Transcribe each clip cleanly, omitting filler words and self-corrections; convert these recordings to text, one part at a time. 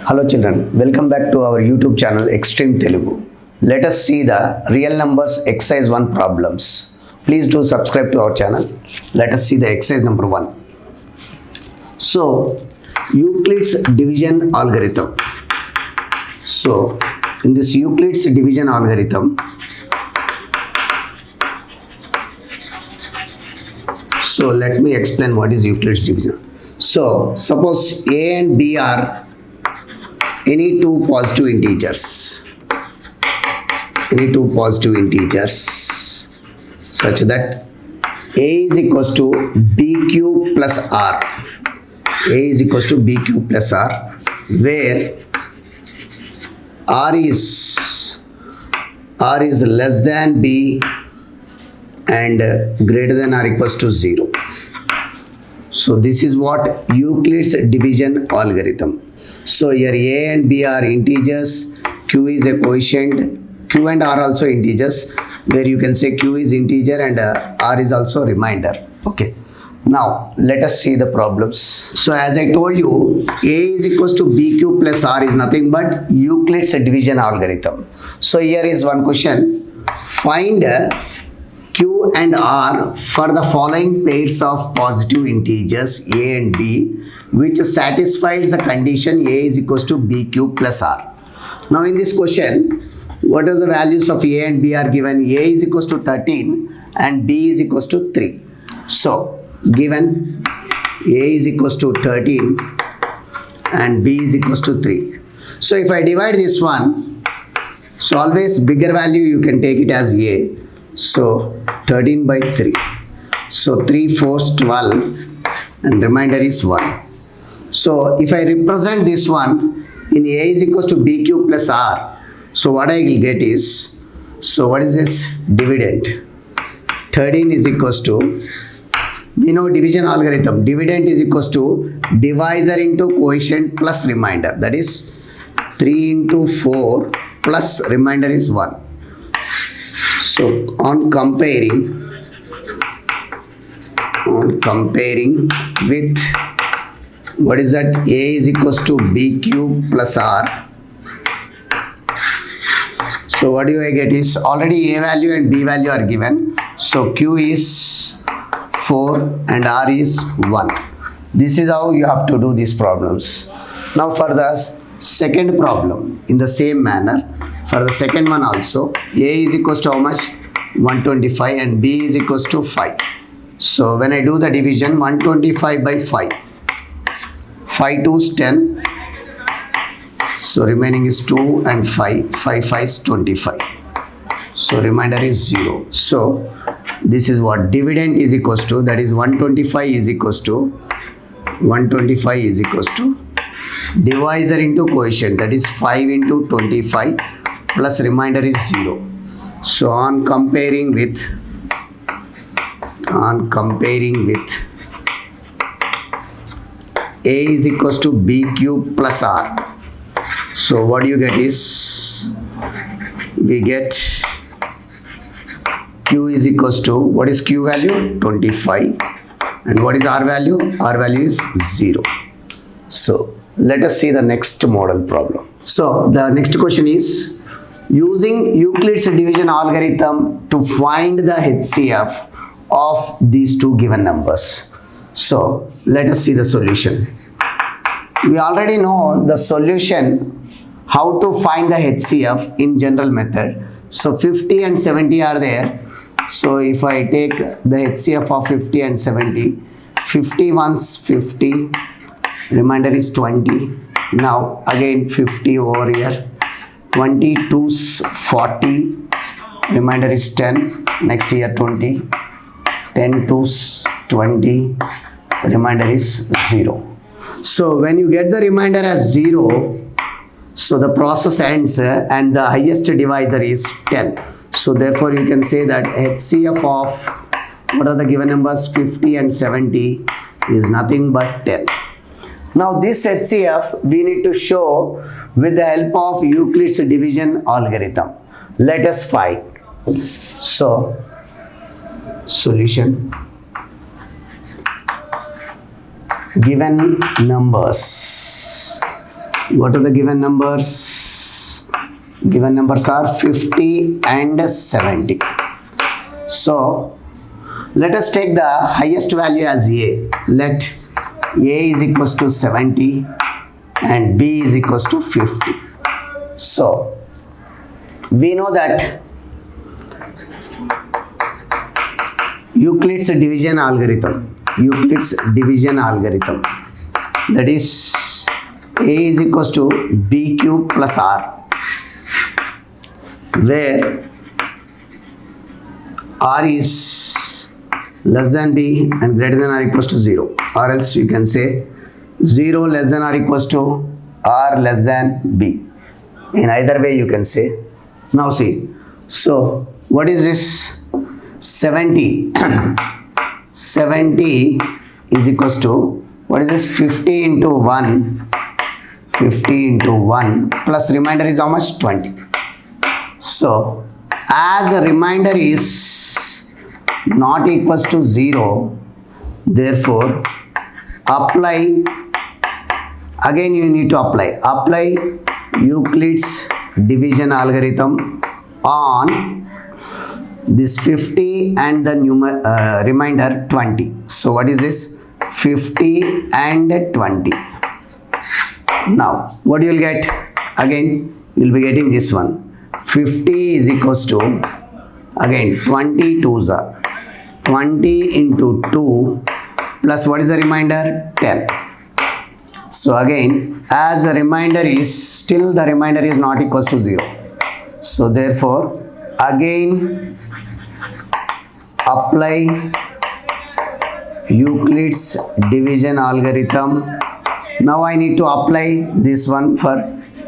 Hello children, welcome back to our YouTube channel Extreme Telugu. Let us see the real numbers exercise 1 problems. Please do subscribe to our channel. Let us see the exercise number 1. So, Euclid's division algorithm. So, in this Euclid's division algorithm, so let me explain what is Euclid's division. So, suppose A and B are any two positive integers such that a is equals to bq plus r, where r is less than b and greater than or equals to 0. So this is what Euclid's division algorithm. So here a and b are integers, q is a quotient, q and r also integers, where you can say q is integer and r is also remainder. Okay. Now let us see the problems. So as I told you, a is equals to bq plus r is nothing but Euclid's division algorithm. So here is one question. Find q and r for the following pairs of positive integers a and b which satisfies the condition a is equals to bq plus r. Now in this question, what are the values of a and b are given? A is equals to 13 and b is equals to 3. So given a is equals to 13 and b is equals to 3. So if I divide this one, so always bigger value you can take it as a. So 13 by 3. So 3 4s 12 and remainder is 1. So if I represent this one in a is equals to bq plus r, so what I will get is, so what is this? Dividend. 13 is equals to, we know division algorithm, dividend is equals to divisor into quotient plus remainder, that is 3 into 4 plus remainder is 1. So on comparing with, what is that? A is equals to bq plus r. So what do I get is, already a value and b value are given. So q is 4 and r is 1. This is how you have to do these problems. Now for the second problem, in the same manner, for the second one also, a is equals to how much? 125 and b is equals to 5. So when I do the division, 125 by 5. 5 2s 10. So remaining is 2 and 5. 5 5s 25. So remainder is 0. So this is what dividend is equals to, that is 125 is equals to divisor into quotient, that is 5 into 25 plus remainder is 0. So on comparing with a is equals to bq plus r. So what you get is, we get q is equals to, what is q value? 25. And what is r value? R value is 0. So let us see the next model problem. So the next question is, using Euclid's division algorithm to find the HCF of these two given numbers. So let us see the solution. We already know the solution, how to find the HCF in general method. So 50 and 70 are there. So if I take the HCF of 50 and 70, 50 once 50, remainder is 20. Now again 50 over here, 22's 40, remainder is 10, next year 20, 10 2's 20, remainder is 0. So when you get the remainder as 0, so the process ends and the highest divisor is 10. So therefore you can say that HCF of, what are the given numbers? 50 and 70 is nothing but 10. Now this HCF we need to show with the help of Euclid's division algorithm. Let us find. So solution, given numbers What are the given numbers? Given numbers are 50 and 70. So let us take the highest value as A. Let A is equals to 70 and B is equals to 50. So we know that Euclid's division algorithm, that is A is equals to B cube plus R, where R is less than B and greater than or equals to 0, or else you can say 0 less than or equals to R less than B. In either way you can say. Now see, so what is this? 70 70 is equals to, what is this? 50 into 1 plus remainder is how much? 20. So as a remainder is not equals to 0, therefore apply, again you need to apply Euclid's division algorithm on this 50 and the remainder 20. So what is this? 50 and 20. Now what you will get? Again you will be getting this one. 50 is equals to, again 20 twos are 20 into 2 plus what is the remainder? 10. So again, as the remainder is, still the remainder is not equals to 0. So therefore again apply Euclid's division algorithm. Now I need to apply this one for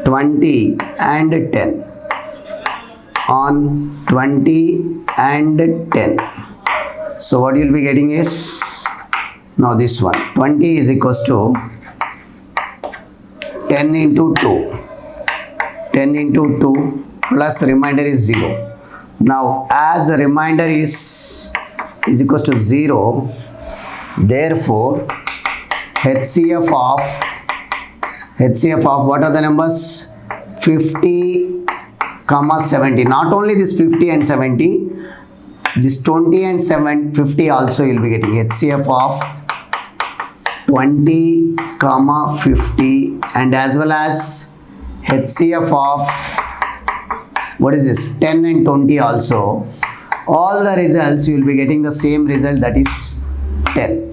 20 and 10 on 20 and 10. So what you will be getting is, now this one 20 is equals to 10 into 2 plus remainder is 0. Now as the remainder is equals to 0, therefore HCF of what are the numbers? 50 comma 70. Not only this 50 and 70, this 20 and 50 also you will be getting HCF of 20 comma 50, and as well as HCF of, what is this, 10 and 20 also. All the results you will be getting the same result, that is 10.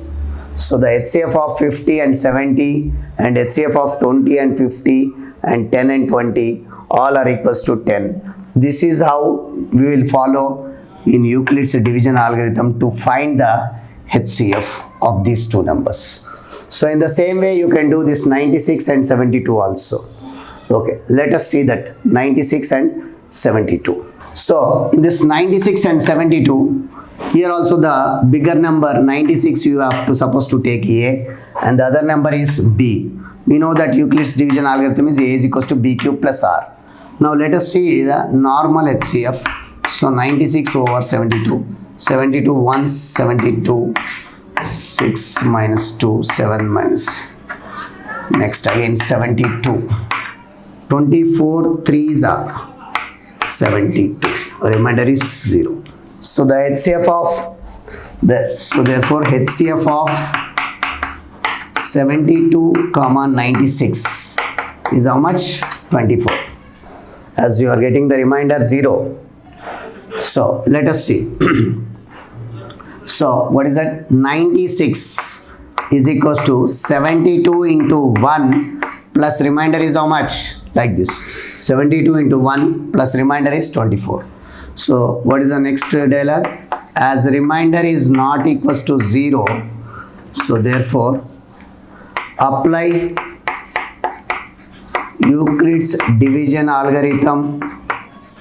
So the HCF of 50 and 70 and HCF of 20 and 50 and 10 and 20 all are equals to 10. This is how we will follow in Euclid's division algorithm to find the HCF of these two numbers. So in the same way you can do this 96 and 72 also. Okay, let us see that 96 and 72. So in this 96 and 72, here also the bigger number 96 you have to supposed to take A and the other number is B. We know that Euclid's division algorithm is A is equals to B cube plus R. Now let us see the normal HCF. So 96 over 72, 72 1, 72, 6 minus 2, 7 minus, next again 72, 24 3s are 72, remainder is 0. So the HCF of so therefore HCF of 72 comma 96 is how much? 24, as you are getting the remainder 0. So let us see. So what is that? 96 is equals to 72 into 1 plus remainder is how much? Like this, 72 into 1 plus remainder is 24. So what is the next dialogue? As remainder is not equals to 0, so therefore apply Euclid's division algorithm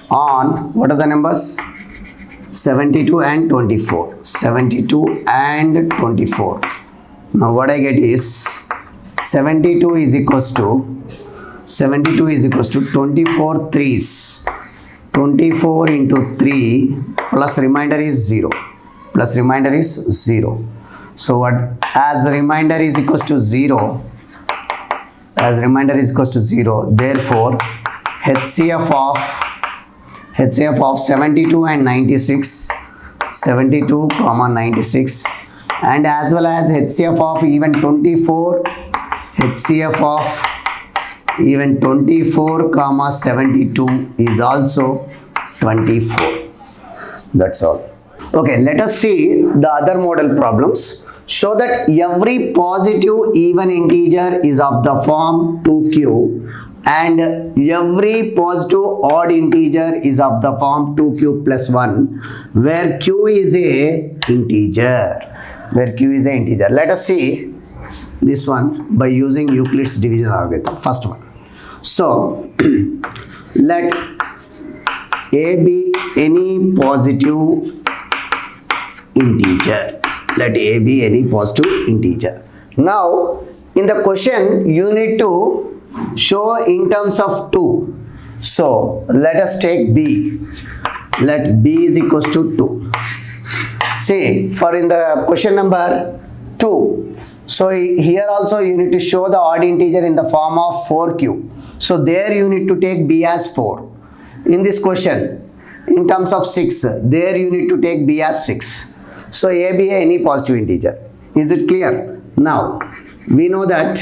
on what are the numbers? 72 and 24. 72 and 24. Now what I get is 72 is equals to 24 threes. 24 into 3 plus remainder is 0. So what, as the remainder is equals to 0, as remainder is equals to 0. Therefore, HCF of 72 and 96, 72 comma 96, and as well as HCF of even 24, HCF of even 24 comma 72 is also 24. That's all. Okay, let us see the other model problems. Show that every positive even integer is of the form 2q and every positive odd integer is of the form 2q plus 1 where q is a integer. Let us see this one by using Euclid's division algorithm. First one. So, let a be any positive integer. Let a be any positive integer. Now, in the question, you need to show in terms of 2. So, let us take b. Let b is equals to 2. See, for in the question number 2, so here also you need to show the odd integer in the form of 4q. So, there you need to take b as 4. In this question, in terms of 6, there you need to take b as 6. So, a be any positive integer. Is it clear? Now, we know that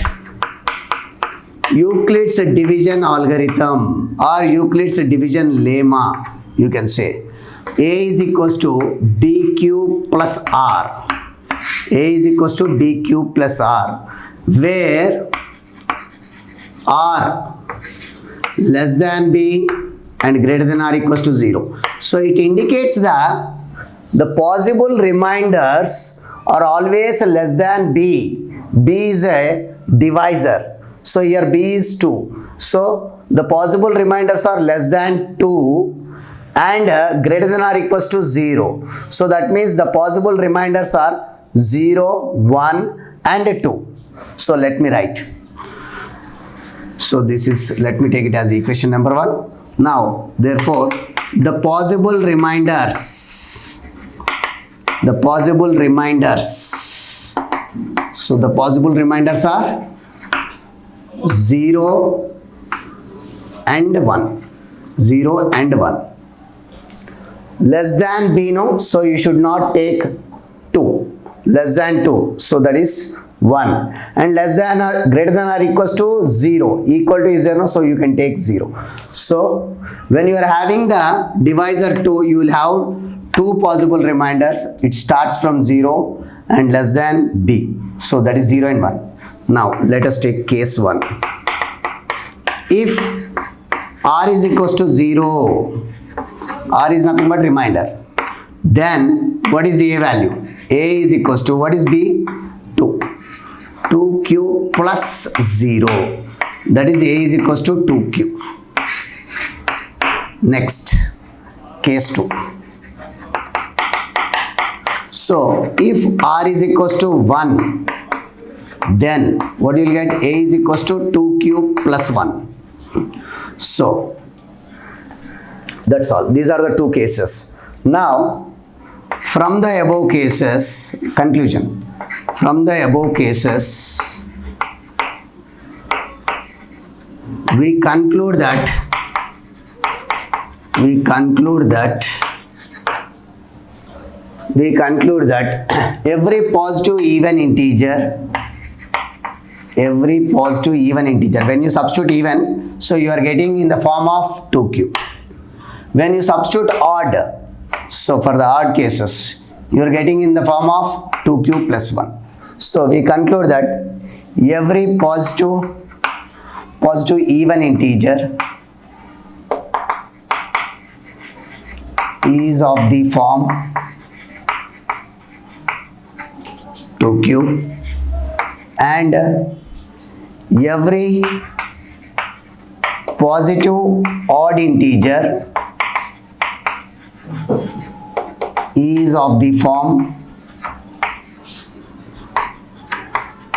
Euclid's division algorithm or Euclid's division lemma, you can say, a is equals to bq plus r. A is equals to bq plus r, where r less than b and greater than or equals to 0. So, it indicates that the possible remainders are always less than b. B is a divisor. So, here b is 2. So, the possible remainders are less than 2 and greater than or equals to 0. So, that means the possible remainders are 0, 1 and 2. So, let me write. So, this is, let me take it as equation number 1. Now, therefore, the possible reminders, so the possible reminders are 0 and 1. 0 and 1. Less than b, no, so you should not take 2. Less than 2, so that is 1. And less than or greater than or equals to 0. Equal to is 0, so you can take 0. So, when you are having the divisor 2, you will have 2 possible reminders. It starts from 0 and less than b. So, that is 0 and 1. Now, let us take case 1. If r is equals to 0, r is nothing but remainder, then what is a value? A is equals to, what is b? 2. 2q plus 0. That is a is equals to 2q. Next, case 2. So, if r is equals to 1, then what you will get? A is equals to 2q plus 1. So, that's all. These are the two cases. Now, from the above cases, conclusion. From the above cases, we conclude that every positive even integer, when you substitute even, so you are getting in the form of 2q. When you substitute odd, so for the odd cases, you are getting in the form of 2q plus 1. So, we conclude that every positive even integer is of the form 2q and every positive odd integer is of the form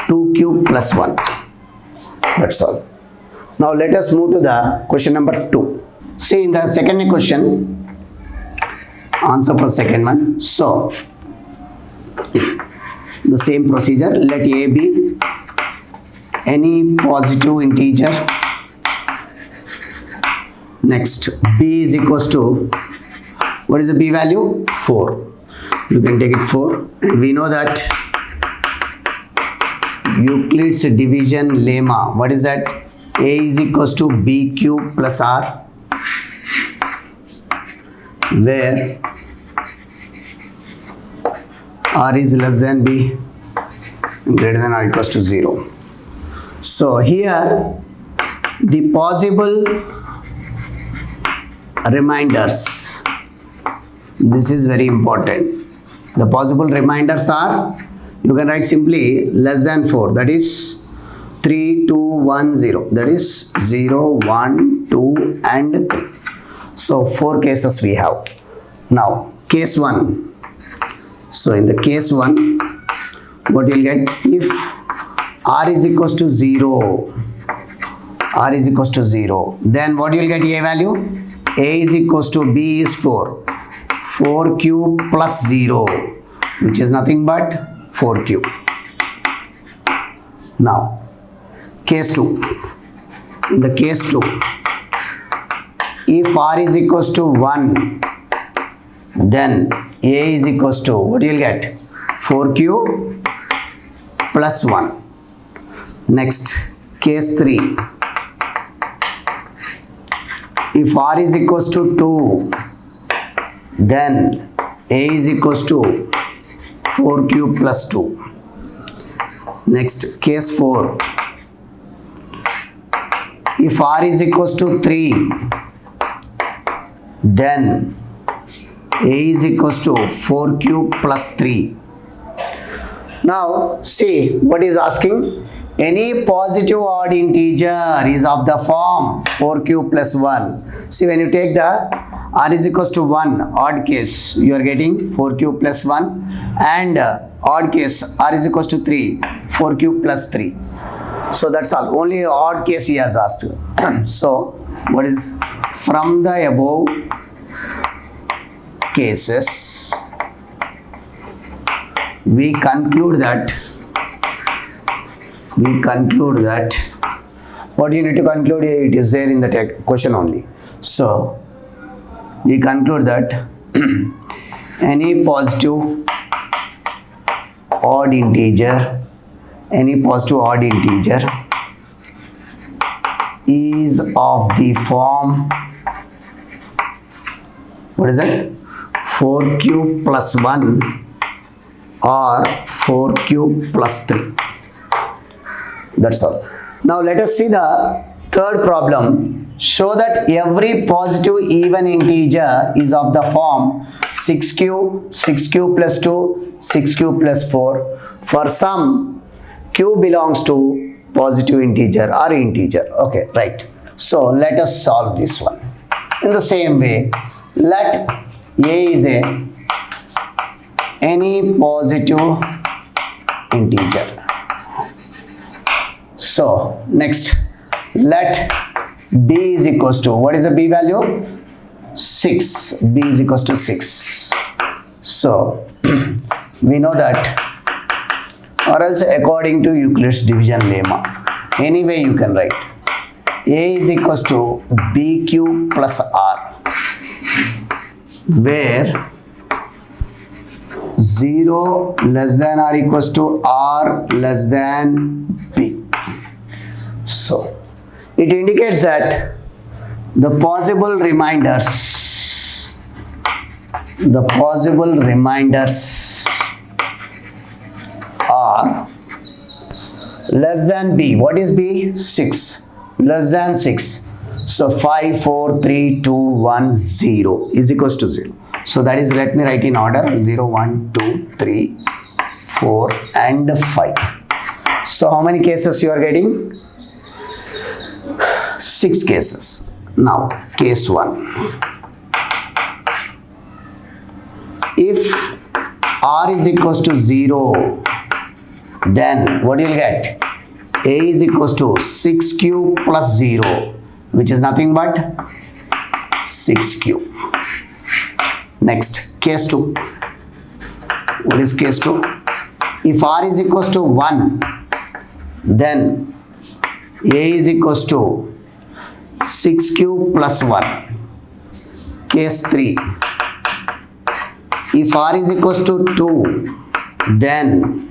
2q plus 1. That's all. Now let us move to the question number 2. See, in the second question, answer for second one. So, the same procedure, let a be any positive integer. Next, b is equals to, what is the b value? 4. You can take it 4. And we know that Euclid's division lemma, what is that? A is equals to b cube plus r, where r is less than b, greater than or equals to 0. So here the possible reminders, this is very important. The possible reminders are, you can write simply less than 4, that is 3, 2, 1, 0, that is 0, 1, 2 and 3. So 4 cases we have. Now case 1. So in the case 1, what you will get, if r is equals to 0, then what you will get a value? A is equals to b is 4 cube plus 0, which is nothing but 4 cube. Now case 2. In the case 2, if r is equals to 1, then a is equals to, what you will get? 4 cube plus 1. Next, case 3. If r is equals to 2, then a is equals to 4 cube plus 2. Next, case 4. If r is equals to 3, then a is equals to 4 cube plus 3. Now see what is asking. Any positive odd integer is of the form 4 cube plus 1. See, when you take the r is equals to 1 odd case, you are getting 4 cube plus 1, and odd case r is equals to 3, 4 cube plus 3. So that's all. Only odd case he has asked. So what is, from the above cases, we conclude that what you need to conclude, it is there in the question only. So we conclude that any positive odd integer is of the form, what is that? 4 cube plus 1 or 4 cube plus 3. That's all. Now let us see the third problem. Show that every positive even integer is of the form 6 cube plus 2, 6 cube plus 4 for some q belongs to positive integer or integer. Okay, right. So let us solve this one. In the same way, let a is any positive integer. So next, let b is equals to, what is the b value? 6. b is equals to 6. So we know that, or else according to Euclid's division lemma, anyway you can write a is equals to b cube plus r, where 0 less than or equals to r less than b. So it indicates that the possible reminders are less than b. What is b? 6. Less than 6. So 5, 4, 3, 2, 1, 0 is equals to 0. So that is, let me write in order, 0, 1, 2, 3, 4 and 5. So how many cases you are getting? 6 cases. Now case 1. If r is equals to 0, then what you will get? A is equals to 6 cube plus 0, which is nothing but 6 cube. Next, case 2. What is case 2? If r is equals to 1, then A is equals to 6 cube plus 1. Case 3. If R is equals to 2, then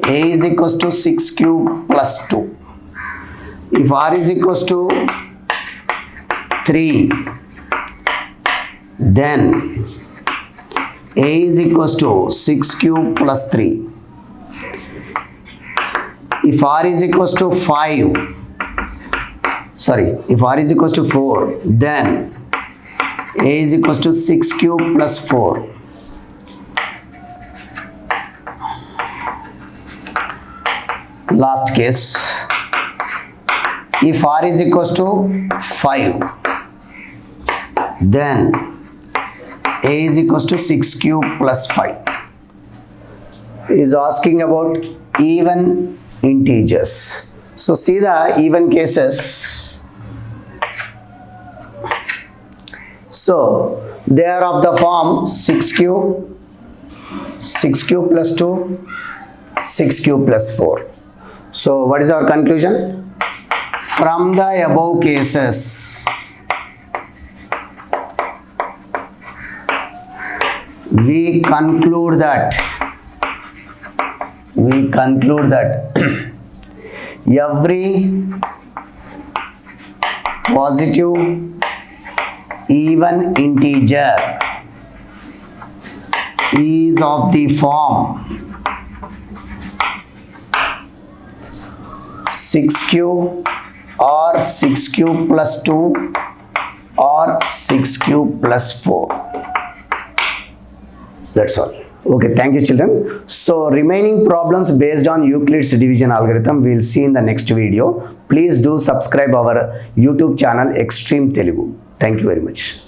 A is equals to 6 cube plus 2. If R is equals to 3, then A is equals to 6 cube plus 3. If R is equals to 5, if R is equals to 4, then A is equals to 6 cube plus 4. Last case, if R is equals to 5, then A is equals to 6 cube plus 5. Is asking about even integers. So see the even cases. So they are of the form 6 cube plus 2, 6 cube plus 4. So what is our conclusion? From the above cases, we conclude that every positive even integer is of the form 6 cube or 6 cube plus 2 or 6 cube plus 4. That's all. Okay, thank you children. So remaining problems based on Euclid's division algorithm we will see in the next video. Please do subscribe our YouTube channel Extreme Telugu. Thank you very much.